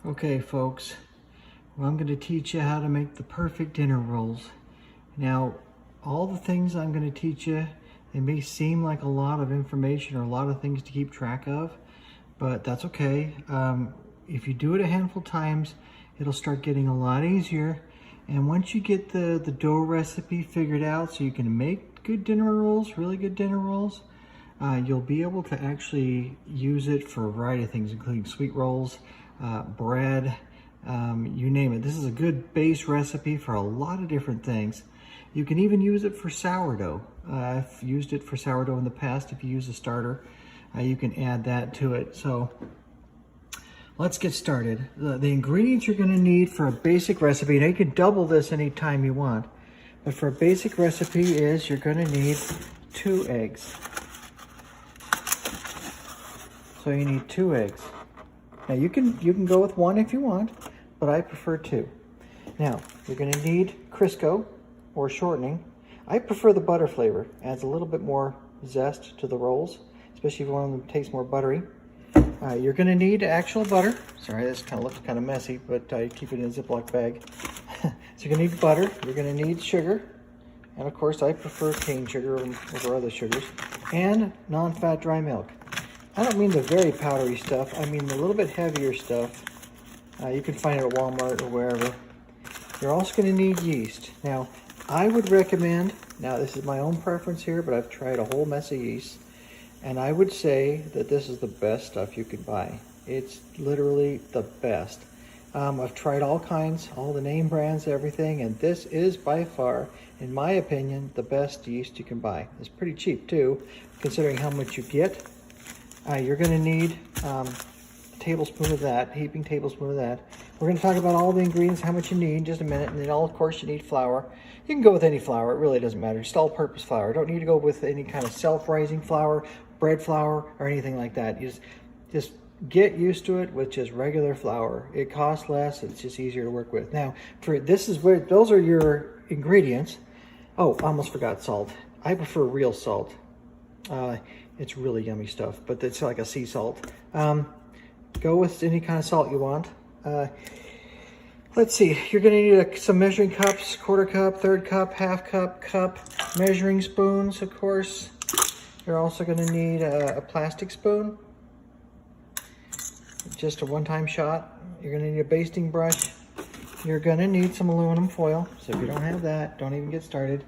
Okay, folks, well, I'm going to teach you how to make the perfect dinner rolls. Now, all the things I'm going to teach you, they may seem like a lot of information or a lot of things to keep track of, but that's okay. If you do it a handful of times, it'll start getting a lot easier. And once you get the dough recipe figured out so you can make good dinner rolls, really good dinner rolls, you'll be able to actually use it for a variety of things, including sweet rolls, bread, you name it. This is a good base recipe for a lot of different things. You can even use it for sourdough. I've used it for sourdough in the past. If you use a starter, you can add that to it. So let's get started. The ingredients you're going to need for a basic recipe, now you can double this anytime you want, but for a basic recipe is you're going to need 2 eggs. So you need 2 eggs. Now you can go with 1 if you want, but I prefer 2. Now you're going to need Crisco or shortening. I prefer the butter flavor. Adds a little bit more zest to the rolls, especially if you want them to taste more buttery. You're going to need actual butter. Sorry, this kind of looks kind of messy, but I keep it in a Ziploc bag. So you're going to need butter. You're going to need sugar, and of course I prefer cane sugar over other sugars, and non-fat dry milk. I don't mean the very powdery stuff. I mean the little bit heavier stuff. You can find it at Walmart or wherever. You're also going to need yeast. Now, I would recommend, now this is my own preference here, but I've tried a whole mess of yeast, and I would say that this is the best stuff you can buy. It's literally the best. I've tried all kinds, all the name brands, everything, and this is by far, in my opinion, the best yeast you can buy. It's pretty cheap too, considering how much you get. You're going to need a tablespoon of that, heaping tablespoon of that. We're going to talk about all the ingredients, how much you need in just a minute, and then of course you need flour. You can go with any flour, it really doesn't matter. Just all-purpose flour. Don't need to go with any kind of self-rising flour, bread flour, or anything like that. You just get used to it with just regular flour. It costs less, it's just easier to work with. Now, those are your ingredients. Oh, I almost forgot salt. I prefer real salt. It's really yummy stuff, but it's like a sea salt. Go with any kind of salt you want. Let's see, you're gonna need some measuring cups, 1/4 cup, 1/3 cup, 1/2 cup, measuring spoons, of course. You're also gonna need a plastic spoon, just a one-time shot. You're gonna need a basting brush. You're gonna need some aluminum foil, so if you don't have that, don't even get started.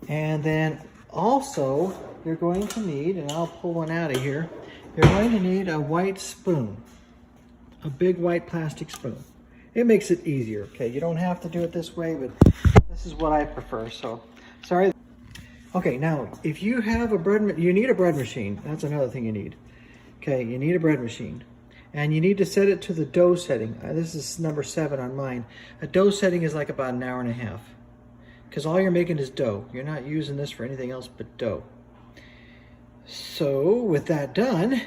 And then also, you're going to need, and I'll pull one out of here, you're going to need a white spoon, a big white plastic spoon. It makes it easier, okay? You don't have to do it this way, but this is what I prefer, so sorry. Okay, now, if you have you need a bread machine. That's another thing you need. Okay, you need a bread machine. And you need to set it to the dough setting. This is number 7 on mine. A dough setting is like about 1.5 hours. Because all you're making is dough. You're not using this for anything else but dough. So with that done,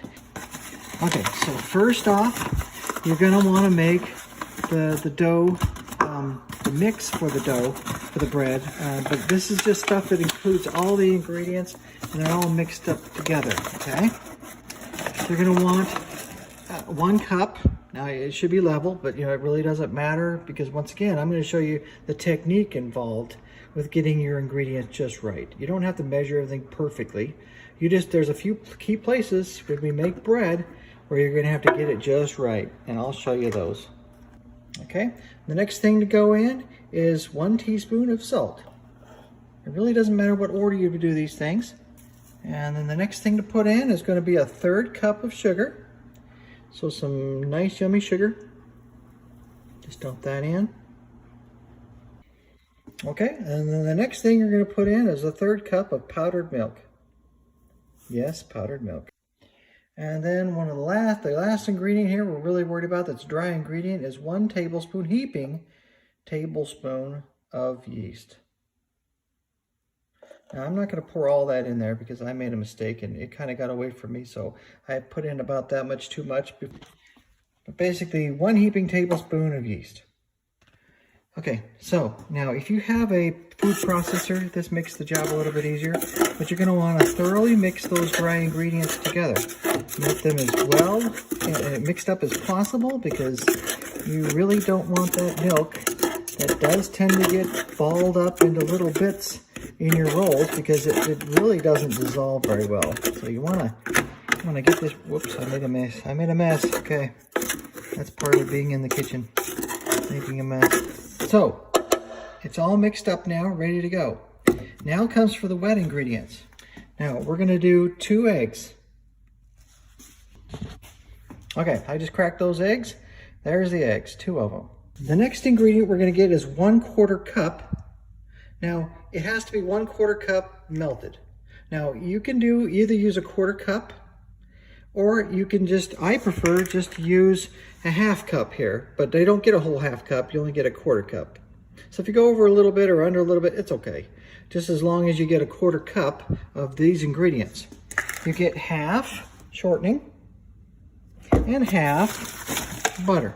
okay, so first off, you're gonna wanna make the dough, the mix for the dough, for the bread, but this is just stuff that includes all the ingredients and they're all mixed up together, okay? You're gonna want 1 cup. Now it should be level, but you know, it really doesn't matter because once again, I'm gonna show you the technique involved with getting your ingredients just right. You don't have to measure everything perfectly. There's a few key places when we make bread where you're gonna have to get it just right, and I'll show you those. Okay, the next thing to go in is 1 teaspoon of salt. It really doesn't matter what order you do these things. And then the next thing to put in is gonna be a 1/3 cup of sugar. So some nice yummy sugar. Just dump that in. Okay, and then the next thing you're gonna put in is a 1/3 cup of powdered milk. Yes, powdered milk. And then the last ingredient here we're really worried about that's dry ingredient is 1 heaping tablespoon of yeast. Now I'm not going to pour all that in there because I made a mistake and it kind of got away from me, so I put in about that much too much. But basically 1 heaping tablespoon of yeast. Okay, so now if you have a food processor, this makes the job a little bit easier, but you're going to want to thoroughly mix those dry ingredients together. Make them as well mixed up as possible because You really don't want that milk. That does tend to get balled up into little bits in your rolls because it really doesn't dissolve very well. So you wanna get this. Whoops, I made a mess. I made a mess. Okay, that's part of being in the kitchen, making a mess. So it's all mixed up now, ready to go. Now comes for the wet ingredients. Now we're gonna do 2 eggs. Okay, I just cracked those eggs. There's the eggs, 2 of them. The next ingredient we're gonna get is 1/4 cup. Now, it has to be 1/4 cup melted. Now, you can either use a 1/4 cup, or you can I prefer just to use a 1/2 cup here, but they don't get a whole 1/2 cup, you only get a 1/4 cup. So if you go over a little bit or under a little bit, it's okay. Just as long as you get a 1/4 cup of these ingredients. You get 1/2 shortening and 1/2 butter.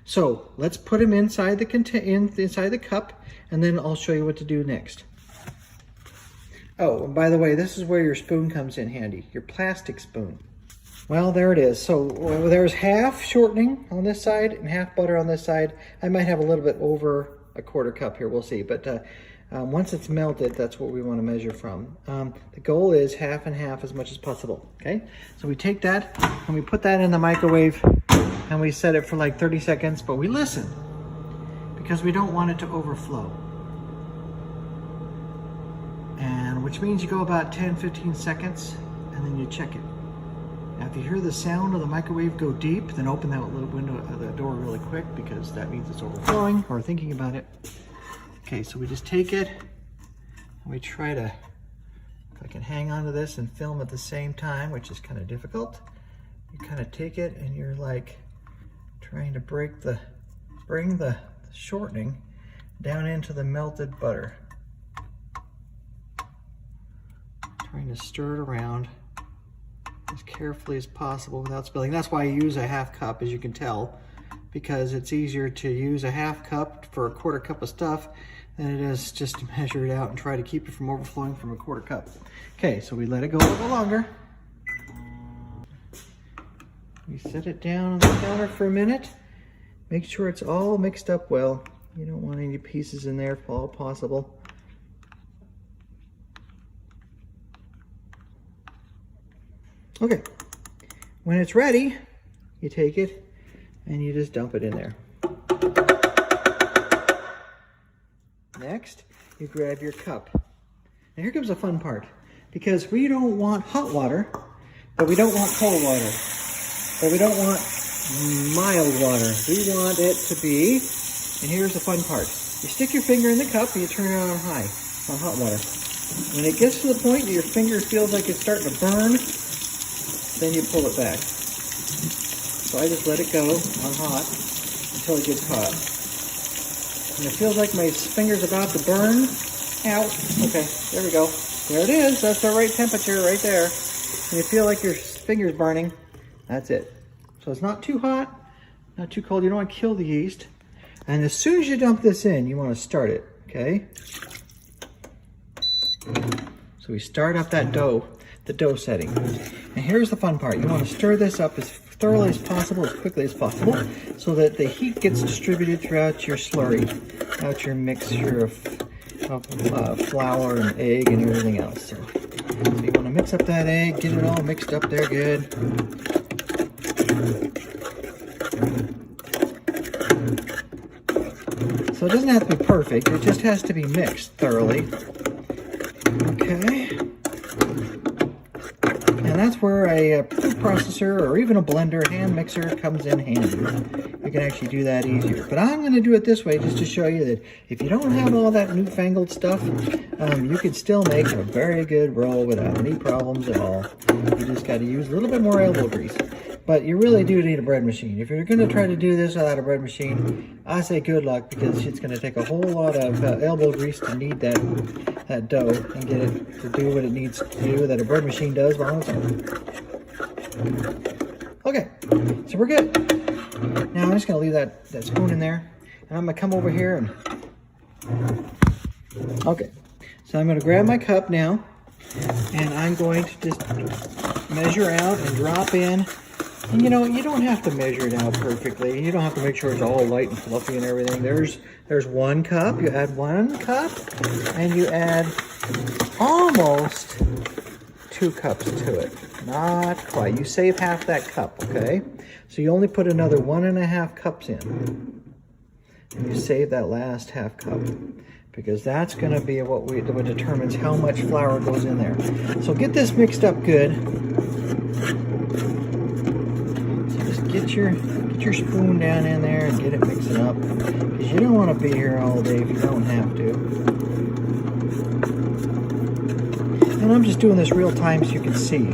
So let's put them inside the cup, and then I'll show you what to do next. Oh, and by the way, this is where your spoon comes in handy, your plastic spoon. Well, there it is. So there's 1/2 shortening on this side and 1/2 butter on this side. I might have a little bit over a 1/4 cup here, we'll see. But once it's melted, that's what we want to measure from. The goal is 1/2 and 1/2 as much as possible, okay? So we take that and we put that in the microwave and we set it for like 30 seconds, but we listen because we don't want it to overflow. And which means you go about 10-15 seconds and then you check it. Now, if you hear the sound of the microwave go deep, then open that little window, the door really quick, because that means it's overflowing or thinking about it. Okay, so we just take it and we try to, if I can hang on to this and film at the same time, which is kind of difficult. You kind of take it and you're like trying to bring the shortening down into the melted butter. Trying to stir it around as carefully as possible without spilling. That's why I use a 1/2 cup, as you can tell, because it's easier to use a 1/2 cup for a 1/4 cup of stuff than it is just to measure it out and try to keep it from overflowing from a 1/4 cup. Okay, so we let it go a little longer. We set it down on the counter for a minute. Make sure it's all mixed up well. You don't want any pieces in there if all possible. Okay, when it's ready, you take it and you just dump it in there. Next, you grab your cup. Now here comes the fun part, because we don't want hot water, but we don't want cold water, but we don't want mild water. We want it to be, and here's the fun part. You stick your finger in the cup and you turn it on high, on hot water. When it gets to the point that your finger feels like it's starting to burn, then you pull it back. So I just let it go on hot until it gets hot. And it feels like my finger's about to burn out. Okay, there we go. There it is. That's the right temperature right there. And you feel like your finger's burning. That's it. So it's not too hot, not too cold. You don't want to kill the yeast. And as soon as you dump this in, you want to start it, okay? So we start up that dough, the dough setting. And here's the fun part. You want to stir this up as thoroughly as possible, as quickly as possible, so that the heat gets distributed throughout your slurry, throughout your mixture of flour and egg and everything else. So you want to mix up that egg, get it all mixed up there good. So it doesn't have to be perfect, it just has to be mixed thoroughly. Okay. And that's where a food processor or even a blender, hand mixer comes in handy. You can actually do that easier. But I'm going to do it this way just to show you that if you don't have all that newfangled stuff, you can still make a very good roll without any problems at all. You just got to use a little bit more elbow grease. But you really do need a bread machine. If you're going to try to do this without a bread machine, I say good luck, because it's going to take a whole lot of elbow grease to knead that dough and get it to do what it needs to do that a bread machine does on its own. Okay, so we're good. Now I'm just going to leave that spoon in there, and I'm going to come over here and... Okay, so I'm going to grab my cup now, and I'm going to just measure out and drop in And you know, you don't have to measure it out perfectly. You don't have to make sure it's all light and fluffy and everything. There's 1 cup. You add 1 cup, and you add almost 2 cups to it. Not quite. You save half that cup, okay? So you only put another 1.5 cups in. And you save that last half cup, because that's going to be what determines how much flour goes in there. So get this mixed up good. So just get your spoon down in there and get it mixing up, because you don't want to be here all day if you don't have to. And I'm just doing this real time so you can see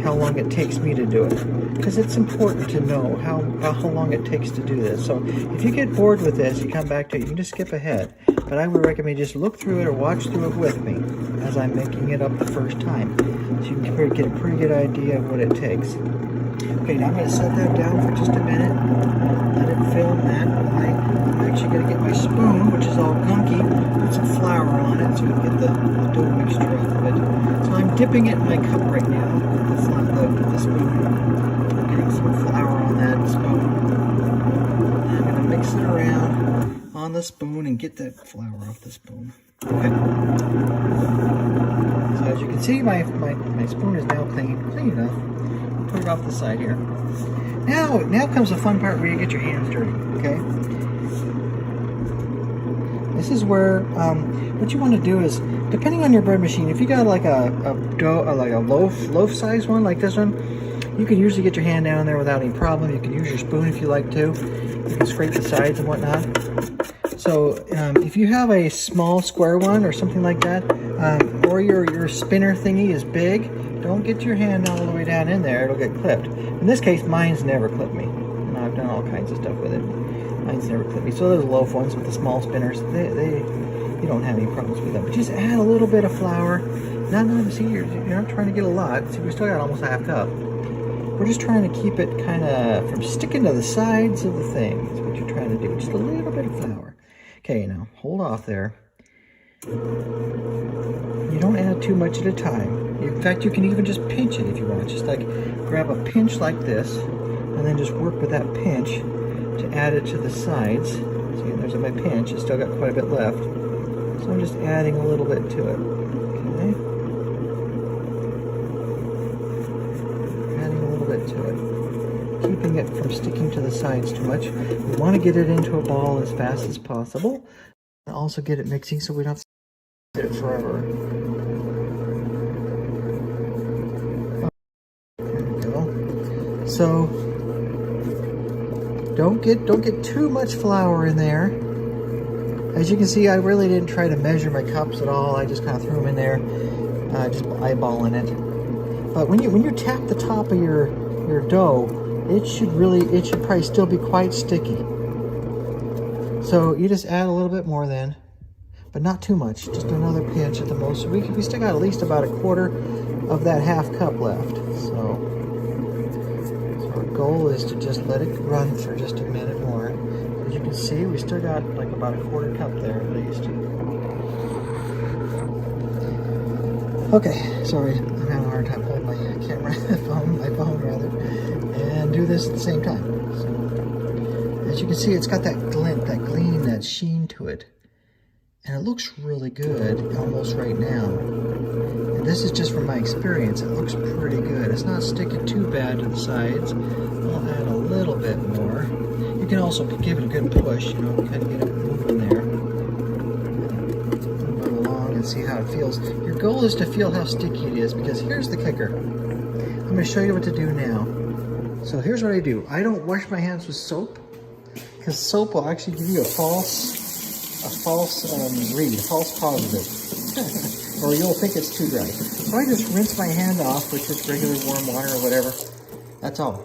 how long it takes me to do it, because it's important to know how long it takes to do this. So if you get bored with this, you come back to it, you can just skip ahead. But I would recommend just look through it or watch through it with me as I'm making it up the first time, so you can get a pretty good idea of what it takes. Okay, now I'm going to set that down for just a minute, let it fill that. I'm actually going to get my spoon, which is all gunky, put some flour on it so we can get the dough mixture out of it. So I'm dipping it in my cup right now, the spoon. I'm getting some flour on that spoon. I'm going to mix it around on the spoon and get that flour off the spoon. Okay. So as you can see, my spoon is now clean enough. Put it off the side here. Now comes the fun part where you get your hands dirty, okay? This is where, what you want to do is, depending on your bread machine, if you got like a dough, like a loaf size one, like this one, you can usually get your hand down there without any problem. You can use your spoon if you like to. You can scrape the sides and whatnot. So if you have a small square one or something like that, or your spinner thingy is big, don't get your hand all the way down in there, it'll get clipped. In this case, mine's never clipped me. And I've done all kinds of stuff with it. Mine's never clipped me. So those loaf ones with the small spinners, you don't have any problems with them. But just add a little bit of flour. See, you're not trying to get a lot. See, we still got almost a half cup. We're just trying to keep it kind of from sticking to the sides of the thing. That's what you're trying to do. Just a little bit of flour. Okay, now hold off there. You don't add too much at a time. In fact, you can even just pinch it if you want. Just like grab a pinch like this, and then just work with that pinch to add it to the sides. See, there's my pinch. It's still got quite a bit left. So I'm just adding a little bit to it. Okay. Adding a little bit to it. Keeping it from sticking to the sides too much. We want to get it into a ball as fast as possible. And also get it mixing so we don't have to sit it forever. So don't get too much flour in there. As you can see, I really didn't try to measure my cups at all. I just kind of threw them in there, just eyeballing it. But when you tap the top of your dough, it should probably still be quite sticky. So you just add a little bit more then, but not too much. Just another pinch at the most. So we still got at least about 1/4 of that half cup left. So our goal is to just let it run for just a minute more. As you can see, we still got like about 1/4 cup there at least. Okay, sorry, I'm having a hard time holding my camera, my phone rather, and do this at the same time. So, as you can see, it's got that glint, that gleam, that sheen to it. And it looks really good almost right now. And this is just from my experience. It looks pretty good. It's not sticking too bad to the sides. I'll add a little bit more. You can also give it a good push, kind of get it moving there. Move it along and see how it feels. Your goal is to feel how sticky it is, because here's the kicker. I'm going to show you what to do now. So here's what I do. I don't wash my hands with soap, because soap will actually give you a false read, a false positive, or you'll think it's too dry. So I just rinse my hand off with just regular warm water or whatever. That's all.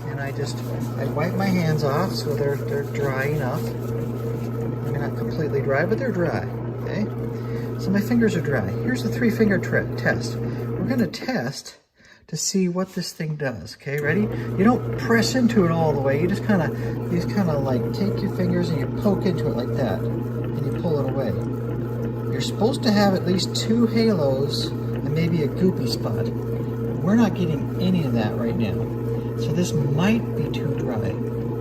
And I wipe my hands off so they're dry enough. They're not completely dry, but they're dry. Okay. So my fingers are dry. Here's the 3-finger test. We're going to test to see what this thing does. Okay, ready? You don't press into it all the way. You just kind of like take your fingers and you poke into it like that, and you pull it away. You're supposed to have at least 2 halos and maybe a goopy spot. We're not getting any of that right now. So this might be too dry,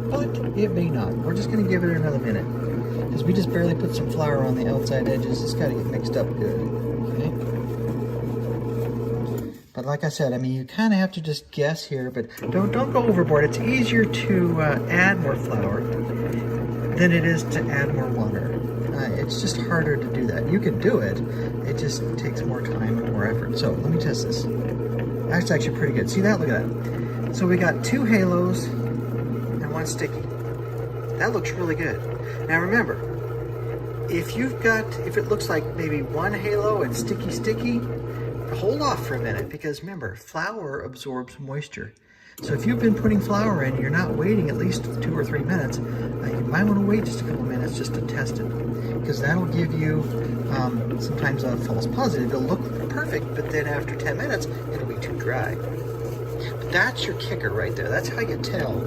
but it may not. We're just gonna give it another minute because we just barely put some flour on the outside edges. It's gotta get mixed up good, okay? But like I said, I mean, you kind of have to just guess here, but don't go overboard. It's easier to add more flour than it is to add more water. It's just harder to do that. You can do it, it just takes more time and more effort. So let me test this. That's actually pretty good. See that? Look at that. So we got 2 halos and 1 sticky. That looks really good. Now remember, if it looks like maybe 1 halo and sticky, hold off for a minute, because remember, flour absorbs moisture. So if you've been putting flour in, you're not waiting at least 2 or 3 minutes. You might want to wait just a couple minutes just to test it, because that'll give you sometimes a false positive. It'll look perfect, but then after 10 minutes, it'll be too dry. But that's your kicker right there. That's how you tell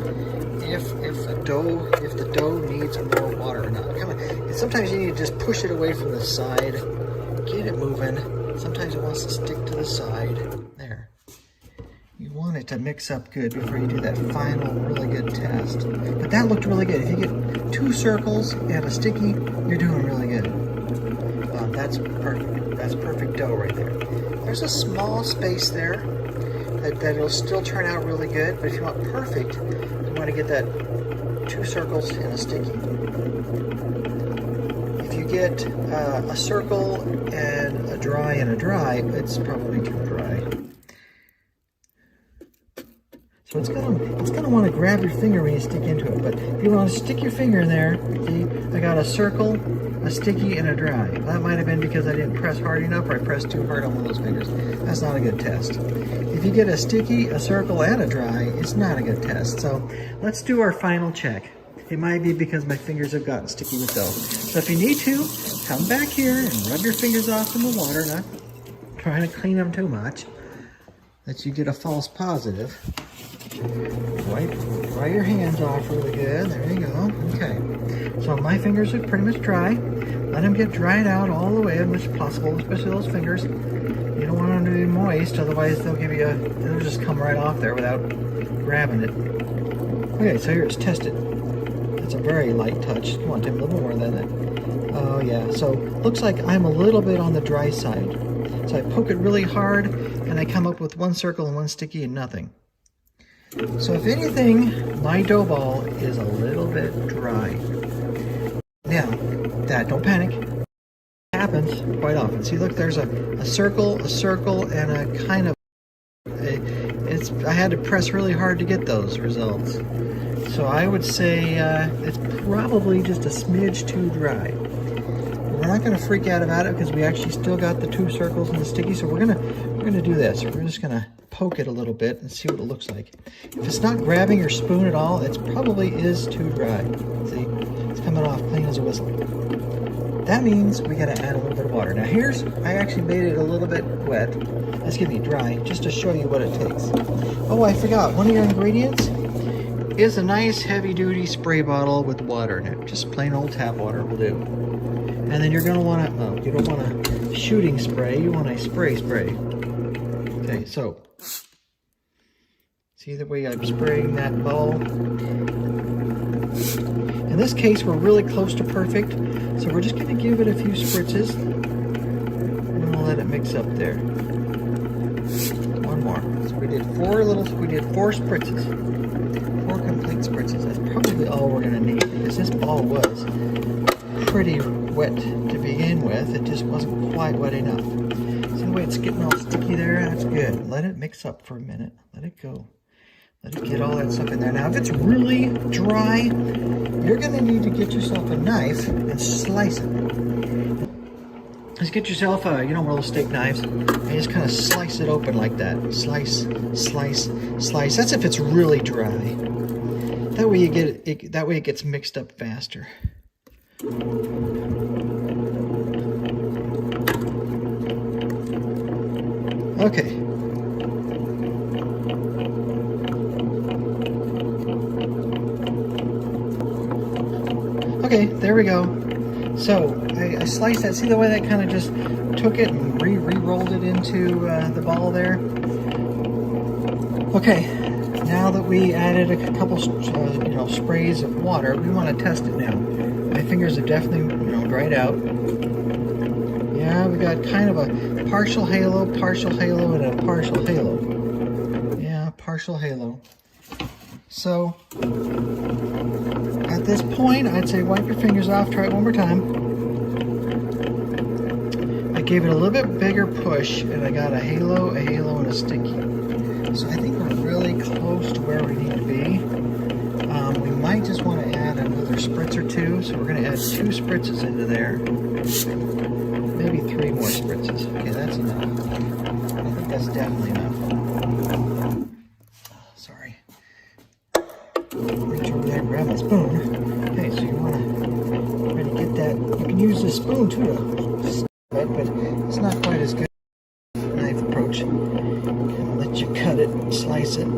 if the dough needs more water or not. Come on. And sometimes you need to just push it away from the side, get it moving. Sometimes it wants to stick to the side. There. You want it to mix up good before you do that final really good test. But that looked really good. If you get 2 circles and a sticky, you're doing really good. That's perfect. That's perfect dough right there. There's a small space there that it'll still turn out really good, but if you want perfect, you want to get that 2 circles and a sticky. If you get a circle and a dry, it's probably too dry. So it's gonna want to grab your finger when you stick into it. But if you want to stick your finger in there, see, I got a circle, a sticky, and a dry. That might have been because I didn't press hard enough, or I pressed too hard on one of those fingers. That's not a good test. If you get a sticky, a circle, and a dry, it's not a good test. So let's do our final check. It might be because my fingers have gotten sticky with dough. So if you need to, come back here and rub your fingers off in the water, not trying to clean them too much, that you get a false positive. Dry your hands off really good. There you go. Okay. So my fingers are pretty much dry. Let them get dried out all the way as much as possible, especially those fingers. You don't want them to be moist, otherwise they'll just come right off there without grabbing it. Okay, so here, let's test it. It's a very light touch. You want to take a little more than that. Oh yeah, so looks like I'm a little bit on the dry side. So I poke it really hard and I come up with 1 circle and 1 sticky and nothing. So if anything, my dough ball is a little bit dry. Now, don't panic. It happens quite often. See, look, there's a circle, and a kind of, I had to press really hard to get those results. So I would say it's probably just a smidge too dry. We're not going to freak out about it because we actually still got the 2 circles and the sticky. So we're gonna do this. We're just gonna poke it a little bit and see what it looks like. If it's not grabbing your spoon at all, it probably is too dry. See, it's coming off clean as a whistle. That means we gotta add a little bit of water. Now I actually made it a little bit wet. Excuse me, dry, just to show you what it takes. Oh, I forgot. One of your ingredients is a nice heavy-duty spray bottle with water in it. Just plain old tap water will do. And then you're gonna want to, you don't want a shooting spray, you want a spray. Okay, so, see the way I'm spraying that ball? In this case, we're really close to perfect, so we're just gonna give it a few spritzes, and we'll let it mix up there. 1 more. So we did 4 spritzes. 4 complete spritzes. That's probably all we're gonna need, because this ball was pretty wet to begin with. It just wasn't quite wet enough. See the way it's getting all sticky there? That's good. Let it mix up for a minute. Let it go. Let it get all that stuff in there. Now, if it's really dry, you're going to need to get yourself a knife and slice it. Just get yourself one of those steak knives, and just kind of slice it open like that. Slice, slice, slice. That's if it's really dry. That way that way it gets mixed up faster. Okay. Okay, there we go. So I sliced that. See the way that kind of just took it and re-rolled it into the ball there. Okay, now that we added a couple sprays of water, we want to test it now. My fingers are definitely dried out. Yeah, we got kind of a partial halo, and a partial halo. Yeah, partial halo. So at this point, I'd say wipe your fingers off, try it one more time. I gave it a little bit bigger push, and I got a halo, and a sticky. So I think we're really close to where we need to be. We might just want to add another spritz or two, so we're going to add 2 spritzes into there. Maybe 3 more spritzes. Okay, that's enough. I think that's definitely enough. Sorry. Reach over there and grab my spoon. Okay, so you want to try to get that. You can use the spoon too to stab it, but it's not quite as good as a knife approach. I'll let you cut it and slice it.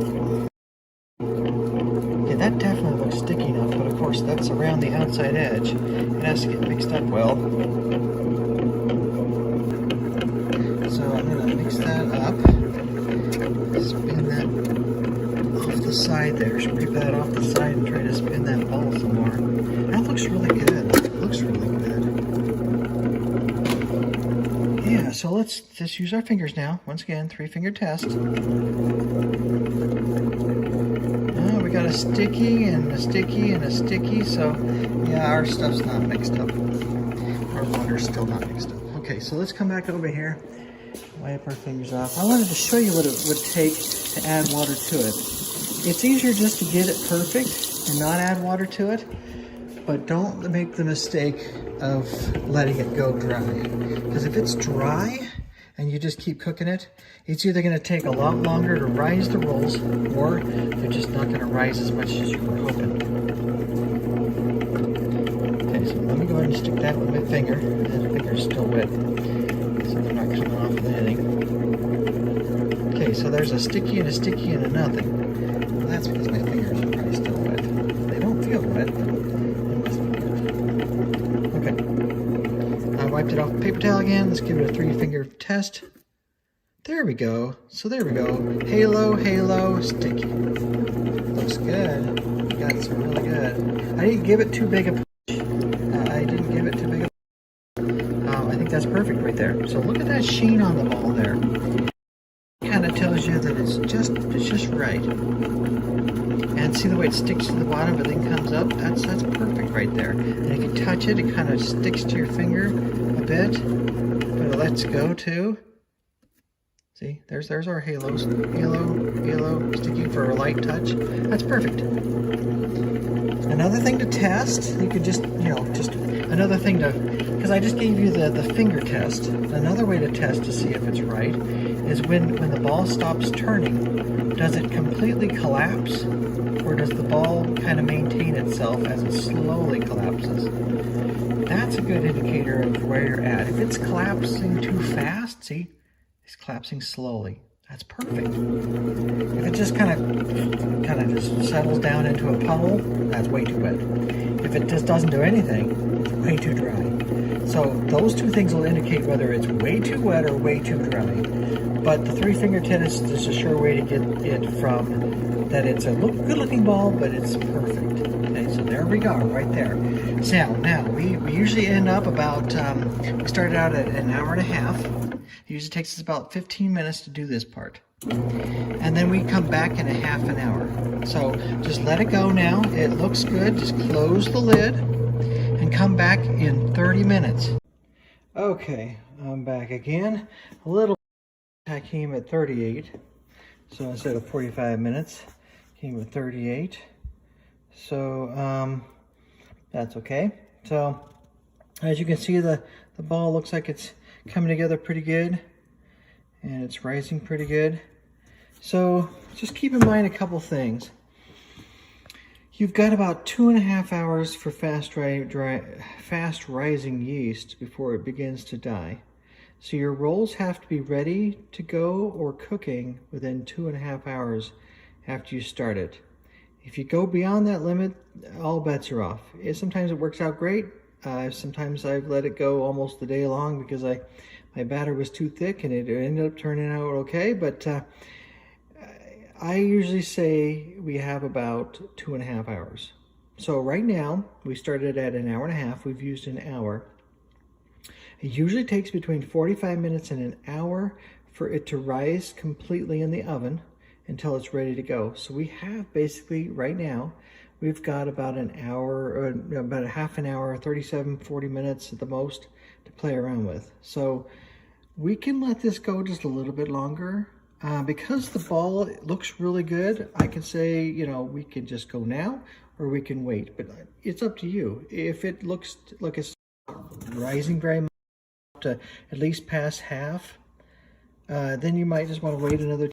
Okay, that definitely looks sticky enough, but of course that's around the outside edge. It has to get mixed up well. So I'm going to mix that up. Spin that off the side there. Scrape that off the side and try to spin that ball some more. That looks really good. It looks really good. Yeah, so let's just use our fingers now. Once again, 3-finger test. We got a sticky and a sticky and a sticky, so yeah, our stuff's not mixed up. Our water's still not mixed up. Okay, so let's come back over here. Wipe our fingers off. I wanted to show you what it would take to add water to it. It's easier just to get it perfect and not add water to it, but don't make the mistake of letting it go dry. Because if it's dry and you just keep cooking it, it's either going to take a lot longer to rise the rolls, or they're just not going to rise as much as you were hoping. Okay, so let me go ahead and stick that with my finger. The finger's still wet, so they're not coming off with anything. Okay, so there's a sticky and a nothing. Well, that's because my fingers are probably still wet. They don't feel wet, but they must be wet. Okay. I wiped it off with paper towel again. Let's give it a 3-finger test. There we go. So there we go. Halo, halo, sticky. Looks good. Got some really good. I didn't give it too big a push. I didn't give it too big a I think that's perfect right there. So look at that sheen on the ball there. Kind of tells you that it's just right. And see the way it sticks to the bottom but then comes up? That's perfect right there. And if you touch it, it kind of sticks to your finger a bit, but it lets go too. See, there's our halos. Halo, sticky for a light touch. That's perfect. Another thing to test, you could just another thing to, because I just gave you the finger test. Another way to test to see if it's right is when the ball stops turning, does it completely collapse, or does the ball kind of maintain itself as it slowly collapses? That's a good indicator of where you're at. If it's collapsing too fast, see, it's collapsing slowly. That's perfect. If it just kind of just settles down into a puddle, that's way too wet. If it just doesn't do anything, it's way too dry. So those two things will indicate whether it's way too wet or way too dry. But the 3-finger test is a sure way to get it from that it's a good-looking ball, but it's perfect. Okay, so there we go, right there. So now we usually end up about, we started out at an hour and a half. It usually takes us about 15 minutes to do this part. And then we come back in a half an hour. So just let it go now. It looks good. Just close the lid and come back in 30 minutes. Okay, I'm back again. A little I came at 38. So instead of 45 minutes, came at 38. So that's okay. So as you can see, the ball looks like it's coming together pretty good, and it's rising pretty good. So just keep in mind a couple things. You've got about 2.5 hours for fast rising yeast before it begins to die. So your rolls have to be ready to go or cooking within 2.5 hours after you start it. If you go beyond that limit, all bets are off. Sometimes it works out great. Sometimes I've let it go almost the day long because my batter was too thick and it ended up turning out okay, but I usually say we have about 2.5 hours. So right now, we started at an hour and a half. We've used an hour. It usually takes between 45 minutes and an hour for it to rise completely in the oven until it's ready to go. So we have basically right now, we've got about an hour, or about a half an hour, 37, 40 minutes at the most to play around with. So we can let this go just a little bit longer. Because the ball looks really good, I can say, you know, we can just go now or we can wait, but it's up to you. If it looks like it's rising very much to at least past half, then you might just want to wait another,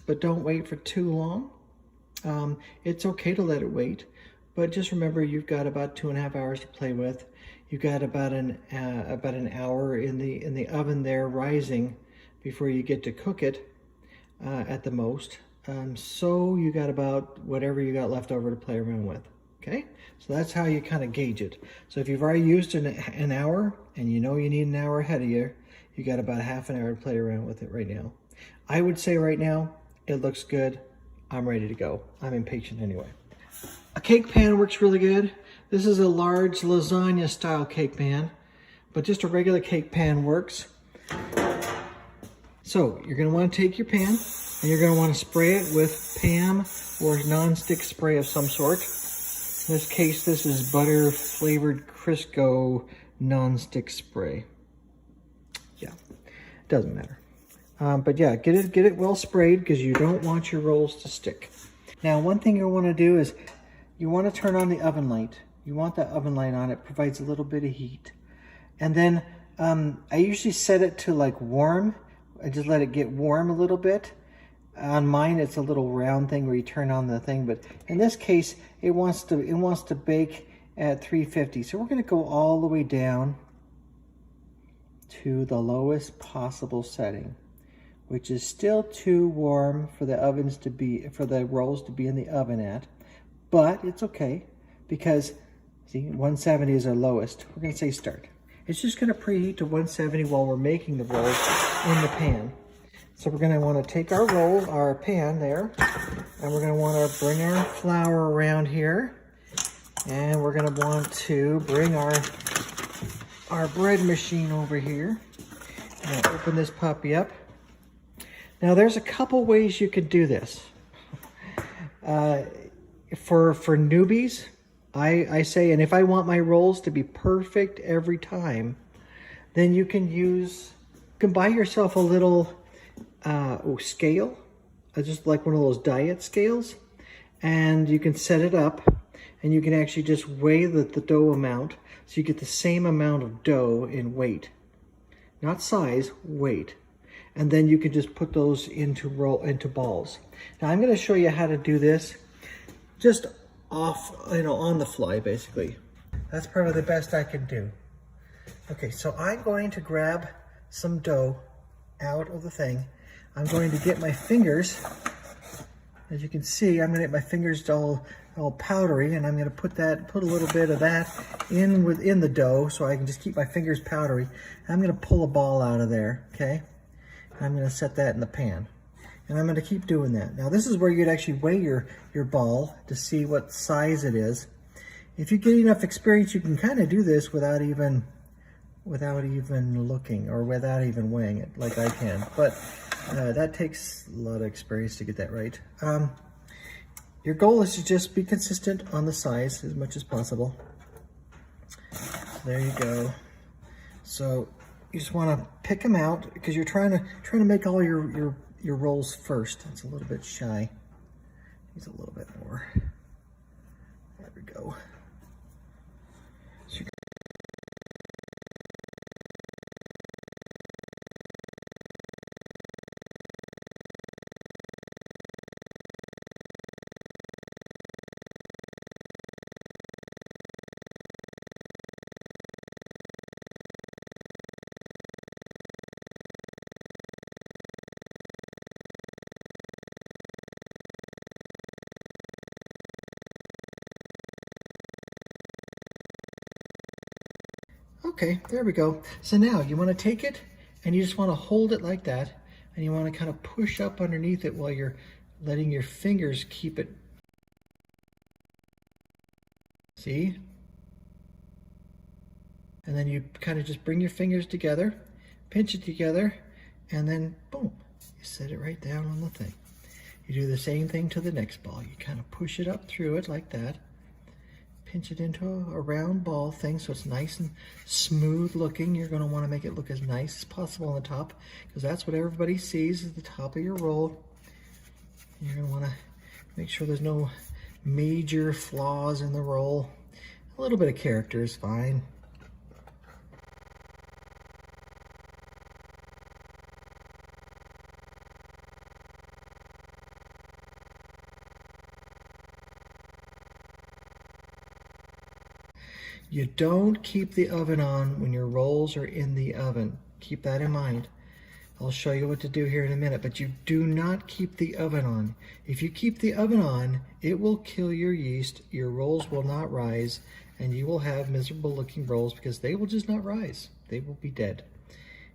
but don't wait for too long. It's okay to let it wait, but just remember you've got about 2.5 hours to play with. You've got about an hour in the oven there rising before you get to cook it. At the most. So you got about whatever you got left over to play around with. Okay, so that's how you kind of gauge it. So if you've already used an hour and you know you need an hour ahead of you, you got about half an hour to play around with it right now. I would say right now it looks good. I'm ready to go. I'm impatient anyway. A cake pan works really good. This is a large lasagna style cake pan, but just a regular cake pan works. So you're going to want to take your pan and you're going to want to spray it with Pam or non-stick spray of some sort. In this case, this is butter flavored Crisco non-stick spray. Yeah, doesn't matter. But yeah, get it well sprayed because you don't want your rolls to stick. Now, one thing you want to do is you want to turn on the oven light. You want the oven light on. It provides a little bit of heat. And then I usually set it to like warm. I just let it get warm a little bit. On mine, it's a little round thing where you turn on the thing, but in this case, it wants to bake at 350. So we're going to go all the way down to the lowest possible setting, which is still too warm for the rolls to be in the oven at, but it's okay because see, 170 is our lowest. We're going to say start. It's just going to preheat to 170 while we're making the rolls in the pan. So we're going to want to take our pan there, and we're going to want to bring our flour around here, and we're going to want to bring our bread machine over here. I'm going to open this puppy up. Now there's a couple ways you could do this. For newbies, I say, and if I want my rolls to be perfect every time, then you can buy yourself a little scale, just like one of those diet scales, and you can set it up and you can actually just weigh the dough amount so you get the same amount of dough in weight, not size, weight. And then you can just put those into balls. Now I'm going to show you how to do this just on the fly, basically. That's probably the best I can do. Okay, so I'm going to grab some dough out of the thing. I'm going to get my fingers, as you can see, I'm going to get my fingers all powdery, and I'm going to put a little bit of that within the dough so I can just keep my fingers powdery. I'm going to pull a ball out of there, okay? And I'm going to set that in the pan. And I'm going to keep doing that. Now this is where you'd actually weigh your ball to see what size it is. If you get enough experience, you can kind of do this without even looking or without even weighing it like I can. But that takes a lot of experience to get that right. Your goal is to just be consistent on the size as much as possible. There you go. So you just want to pick them out because you're trying to make all your rolls first. It's a little bit shy. Needs a little bit more. There we go. So okay, there we go. So now you want to take it And you just want to hold it like that, and you want to kind of push up underneath it while you're letting your fingers keep it. See? And then you kind of just bring your fingers together, pinch it together, and then boom, you set it right down on the thing. You do the same thing to the next ball. You kind of push it up through it like that, pinch it into a round ball thing so it's nice and smooth looking. You're going to want to make it look as nice as possible on the top, because that's what everybody sees is the top of your roll. You're going to want to make sure there's no major flaws in the roll. A little bit of character is fine. You don't keep the oven on when your rolls are in the oven. Keep that in mind. I'll show you what to do here in a minute, but you do not keep the oven on. If you keep the oven on, it will kill your yeast, your rolls will not rise, and you will have miserable looking rolls because they will just not rise. They will be dead.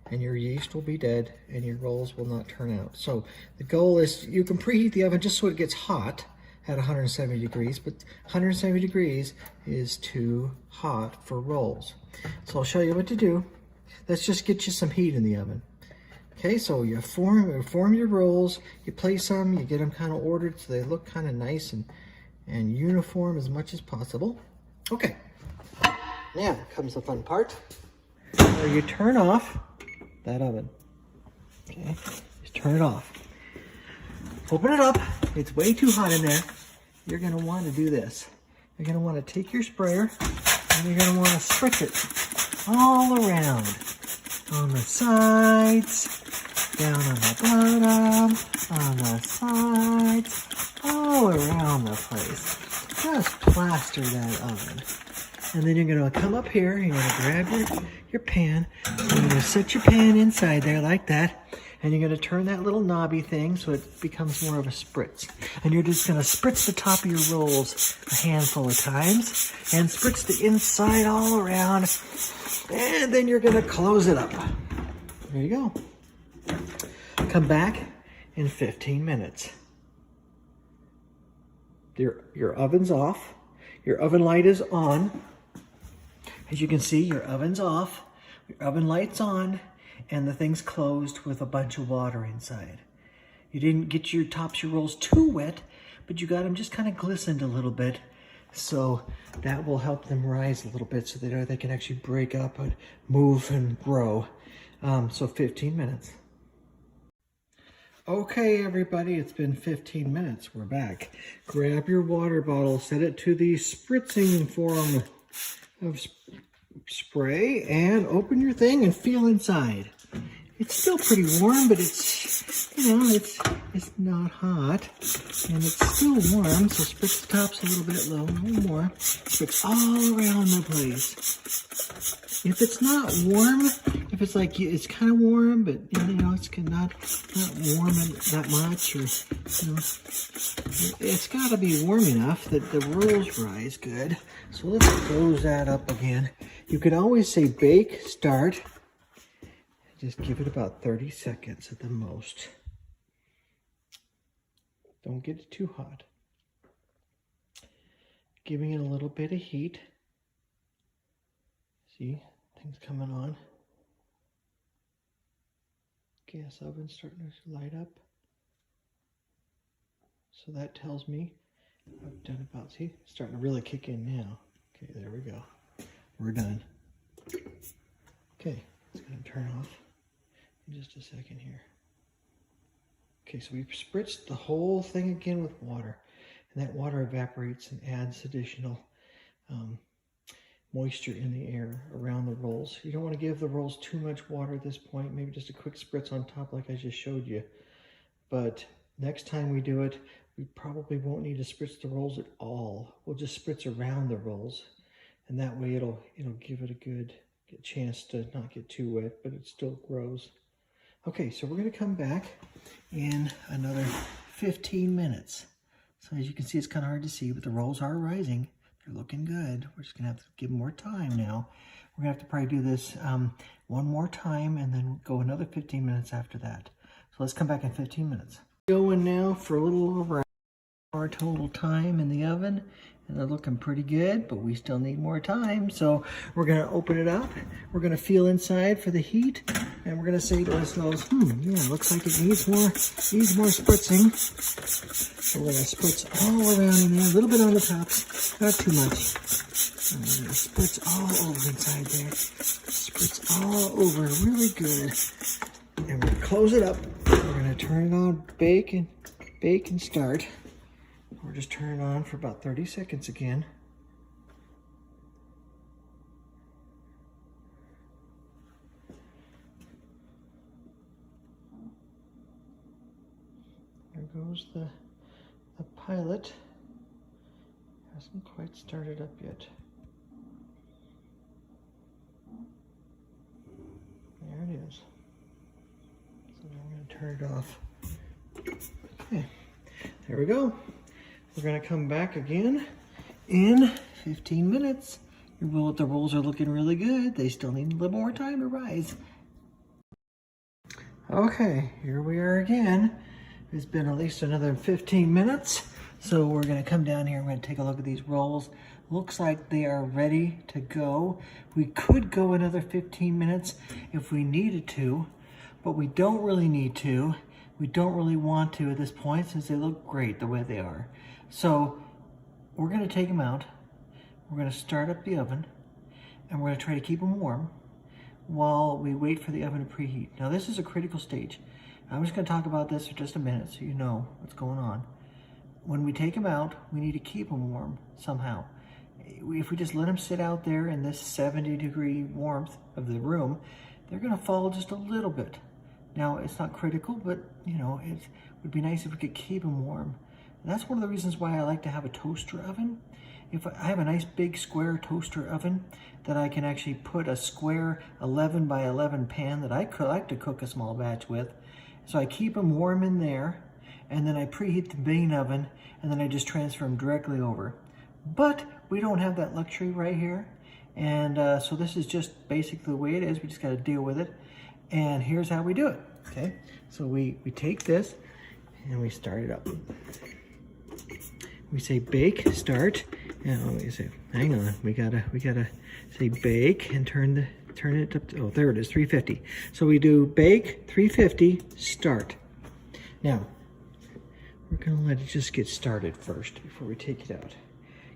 And your yeast will be dead, and your rolls will not turn out. So the goal is you can preheat the oven just so it gets hot at 170 degrees, but 170 degrees is too hot for rolls. So I'll show you what to do. Let's just get you some heat in the oven. Okay, so you form your rolls, you place them, you get them kind of ordered so they look kind of nice and uniform as much as possible. Okay, now comes the fun part, where you turn off that oven. Okay, just turn it off. Open it up. It's way too hot in there. You're going to want to do this. You're going to want to take your sprayer and you're going to want to spritz it all around. On the sides, down on the bottom, on the sides, all around the place. Just plaster that oven. And then you're going to come up here, you're going to grab your pan, and you're going to set your pan inside there like that. And you're going to turn that little knobby thing so it becomes more of a spritz. And you're just going to spritz the top of your rolls a handful of times and spritz the inside all around. And then you're going to close it up. There you go. Come back in 15 minutes. Your oven's off. Your oven light is on. As you can see, your oven's off. Your oven light's on. And the thing's closed with a bunch of water inside. You didn't get your tops, your rolls too wet, but you got them just kind of glistened a little bit. So that will help them rise a little bit so that they can actually break up and move and grow. So 15 minutes. Okay, everybody, it's been 15 minutes. We're back. Grab your water bottle, set it to the spritzing form of spray, and open your thing and feel inside. It's still pretty warm, but it's, it's not hot, and it's still warm, so spritz the tops a little bit low, a little more. Spritz all around the place. If it's not warm, if it's like, it's kind of warm, but it's not warm that much, or, it's got to be warm enough that the rolls rise good. So let's close that up again. You could always say bake, start. Just give it about 30 seconds at the most. Don't get it too hot. Giving it a little bit of heat. See, things coming on. Gas oven starting to light up. So that tells me I've done about, see, it's starting to really kick in now. Okay, there we go. We're done. Okay, it's going to turn off in just a second here. Okay, so we've spritzed the whole thing again with water, and that water evaporates and adds additional moisture in the air around the rolls. You don't want to give the rolls too much water at this point, maybe just a quick spritz on top like I just showed you. But next time we do it, we probably won't need to spritz the rolls at all. We'll just spritz around the rolls, and that way it'll give it a good chance to not get too wet, but it still grows. Okay, so we're going to come back in another 15 minutes. So as you can see, it's kind of hard to see, but the rolls are rising. They're looking good. We're just gonna have to give them more time now. We're gonna have to probably do this one more time and then go another 15 minutes after that. So let's come back in 15 minutes. Going now for a little over our total time in the oven, and they're looking pretty good, but we still need more time. So we're gonna open it up. We're gonna feel inside for the heat, and we're gonna say to ourselves, yeah, looks like it needs more spritzing. So we're gonna spritz all around in there, a little bit on the top, not too much. And we're gonna spritz all over inside there. Spritz all over, really good. And we're gonna close it up. We're gonna turn it on, bake and start. We're just turning it on for about 30 seconds again. There goes the pilot. Hasn't quite started up yet. There it is. So now I'm going to turn it off. Okay, there we go. We're going to come back again in 15 minutes. The rolls are looking really good. They still need a little more time to rise. Okay, here we are again. It's been at least another 15 minutes. So we're going to come down here. We're going to take a look at these rolls. Looks like they are ready to go. We could go another 15 minutes if we needed to, but we don't really need to. We don't really want to at this point since they look great the way they are. So we're going to take them out. We're going to start up the oven, and we're going to try to keep them warm while we wait for the oven to preheat. Now this is a critical stage. I'm just going to talk about this for just a minute so you know what's going on. When we take them out, we need to keep them warm somehow. If we just let them sit out there in this 70-degree warmth of the room, they're going to fall just a little bit. Now, it's not critical, but you know, it would be nice if we could keep them warm. And that's one of the reasons why I like to have a toaster oven. If I have a nice big square toaster oven that I can actually put a square 11 by 11 pan that I like to cook a small batch with. So I keep them warm in there, and then I preheat the main oven, and then I just transfer them directly over. But we don't have that luxury right here. And so this is just basically the way it is. We just got to deal with it. And here's how we do it. Okay, so we take this and we start it up. We say bake, start, and we say, hang on, we gotta say bake and turn it up to, oh, there it is, 350. So we do bake, 350, start. Now, we're gonna let it just get started first before we take it out.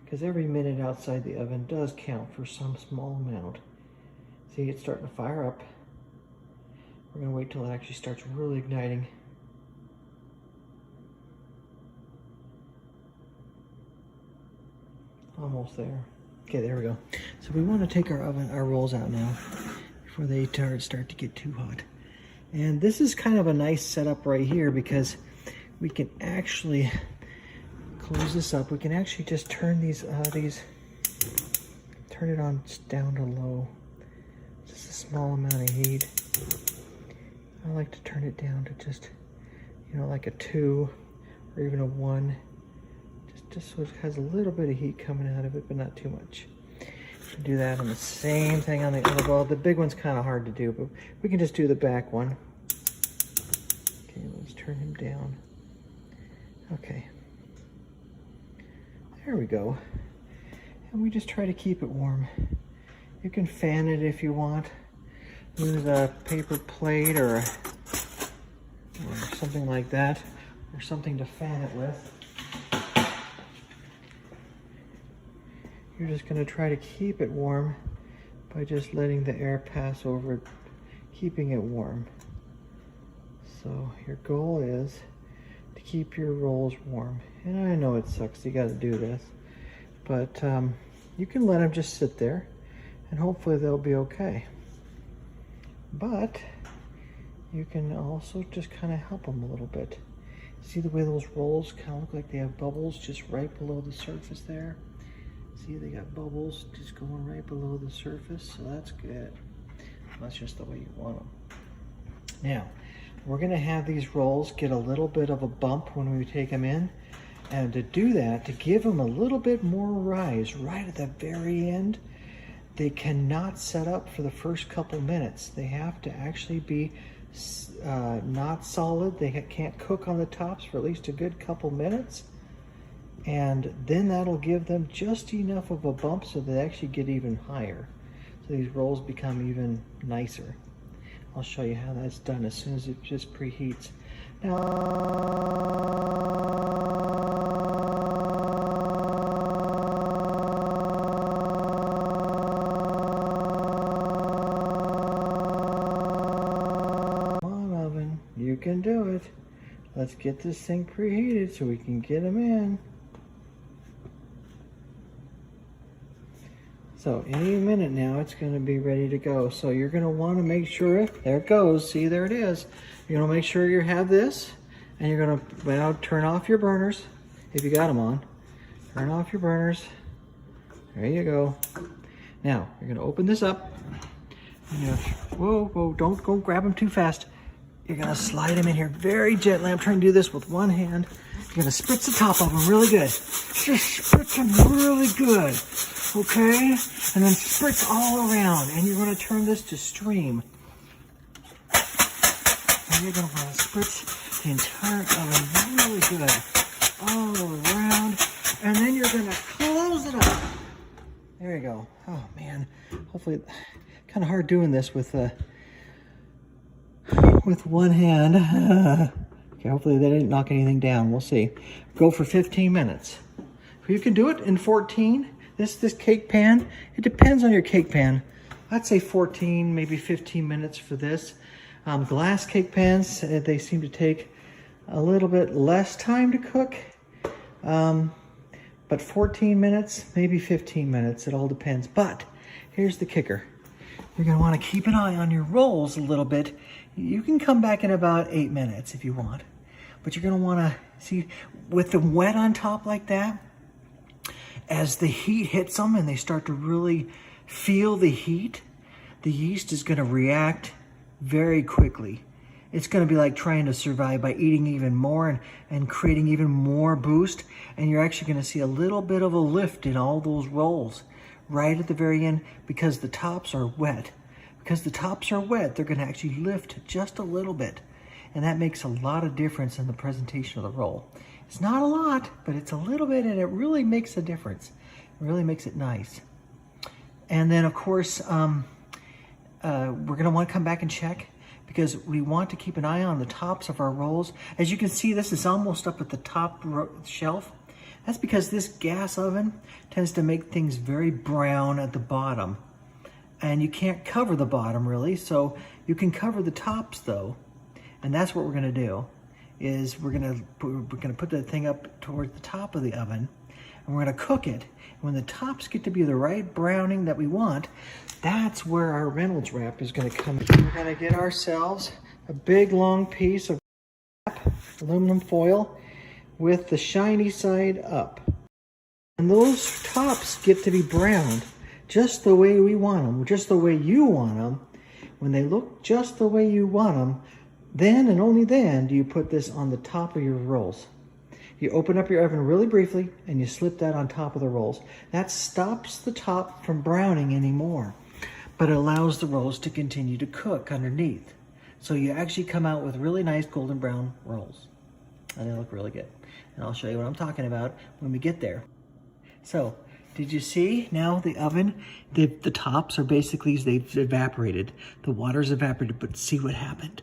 Because every minute outside the oven does count for some small amount. See, it's starting to fire up. We're gonna wait till it actually starts really igniting. Almost there. Okay, there we go. So we want to take our rolls out now before they start to get too hot. And this is kind of a nice setup right here because we can actually close this up. We can actually just turn turn it on down to low. Just a small amount of heat. I like to turn it down to just, you know, like a 2 or even a 1. Just so it has a little bit of heat coming out of it, but not too much. Do that on the same thing on the other ball. The big one's kind of hard to do, but we can just do the back one. Okay, let's turn him down. Okay. There we go. And we just try to keep it warm. You can fan it if you want. Use a paper plate or something like that, or something to fan it with. You're just going to try to keep it warm by just letting the air pass over it, keeping it warm. So your goal is to keep your rolls warm. And I know it sucks, you got to do this, but you can let them just sit there and hopefully they'll be okay. But you can also just kind of help them a little bit. See the way those rolls kind of look like they have bubbles just right below the surface there? See, they got bubbles just going right below the surface, so that's good. That's just the way you want them. Now, we're gonna have these rolls get a little bit of a bump when we take them in, And to do that, to give them a little bit more rise right at the very end, they cannot set up for the first couple minutes. They have to actually be not solid. They can't cook on the tops for at least a good couple minutes. And then that'll give them just enough of a bump so they actually get even higher. So these rolls become even nicer. I'll show you how that's done as soon as it just preheats. Now, come on, oven, you can do it. Let's get this thing preheated so we can get them in. So any minute now, it's going to be ready to go. So you're going to want to make sure, there it goes, see, there it is. You're going to make sure you have this, and you're going to now turn off your burners, if you got them on. Turn off your burners. There you go. Now, you're going to open this up. Whoa, whoa, don't go grab them too fast. You're going to slide them in here very gently. I'm trying to do this with one hand. You're going to spritz the top of them really good. Just spritz them really good. Okay, and then spritz all around, and you're going to turn this to stream. And you're going to want to spritz the entire oven really good, all around, and then you're going to close it up. There you go. Oh man, hopefully, kind of hard doing this with one hand. Okay, hopefully they didn't knock anything down. We'll see. Go for 15 minutes. You can do it in 14. This cake pan, it depends on your cake pan. I'd say 14, maybe 15 minutes for this. Glass cake pans, they seem to take a little bit less time to cook. But 14 minutes, maybe 15 minutes, it all depends. But here's the kicker. You're gonna wanna keep an eye on your rolls a little bit. You can come back in about 8 minutes if you want. But you're gonna wanna see, with them wet on top like that, as the heat hits them and they start to really feel the heat, the yeast is going to react very quickly. It's going to be like trying to survive by eating even more and creating even more boost. And you're actually going to see a little bit of a lift in all those rolls right at the very end because the tops are wet. Because the tops are wet, they're going to actually lift just a little bit. And that makes a lot of difference in the presentation of the roll. It's not a lot, but it's a little bit, and it really makes a difference. It really makes it nice. And then, of course, we're going to want to come back and check because we want to keep an eye on the tops of our rolls. As you can see, this is almost up at the top shelf. That's because this gas oven tends to make things very brown at the bottom. And you can't cover the bottom, really, so you can cover the tops, though. And that's what we're going to do. Is we're gonna put that thing up towards the top of the oven, and we're gonna cook it. And when the tops get to be the right browning that we want, that's where our Reynolds wrap is gonna come in. We're gonna get ourselves a big long piece of wrap, aluminum foil, with the shiny side up. And those tops get to be browned just the way we want them, just the way you want them. When they look just the way you want them, then and only then do you put this on the top of your rolls. You open up your oven really briefly and you slip that on top of the rolls. That stops the top from browning anymore, but it allows the rolls to continue to cook underneath. So you actually come out with really nice golden brown rolls. And they look really good. And I'll show you what I'm talking about when we get there. So, did you see now the oven? The tops are basically, they've evaporated. The water's evaporated, but see what happened?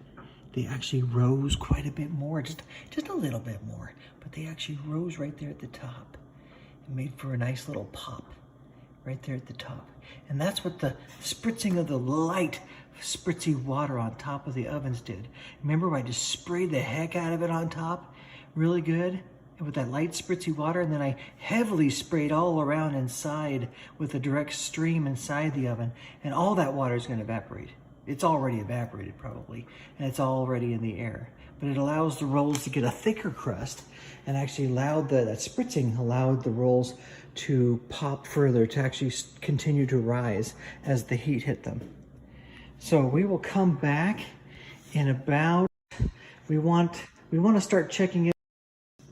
They actually rose quite a bit more, just a little bit more, but they actually rose right there at the top and made for a nice little pop right there at the top. And that's what the spritzing of the light spritzy water on top of the ovens did. Remember, I just sprayed the heck out of it on top really good and with that light spritzy water, and then I heavily sprayed all around inside with a direct stream inside the oven, and all that water is going to evaporate. It's already evaporated probably, and it's already in the air. But it allows the rolls to get a thicker crust, and actually allowed that spritzing allowed the rolls to pop further, to actually continue to rise as the heat hit them. So we will come back in about, we want to start checking it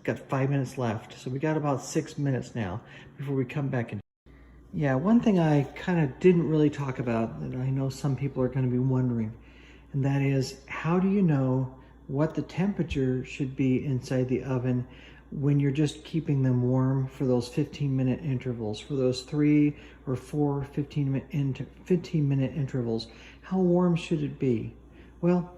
got 5 minutes left. So we got about 6 minutes now before we come back in. Yeah, one thing I kind of didn't really talk about that I know some people are going to be wondering, and that is, how do you know what the temperature should be inside the oven when you're just keeping them warm for those 15-minute intervals, for those 3 or 4 15-minute intervals? How warm should it be? Well,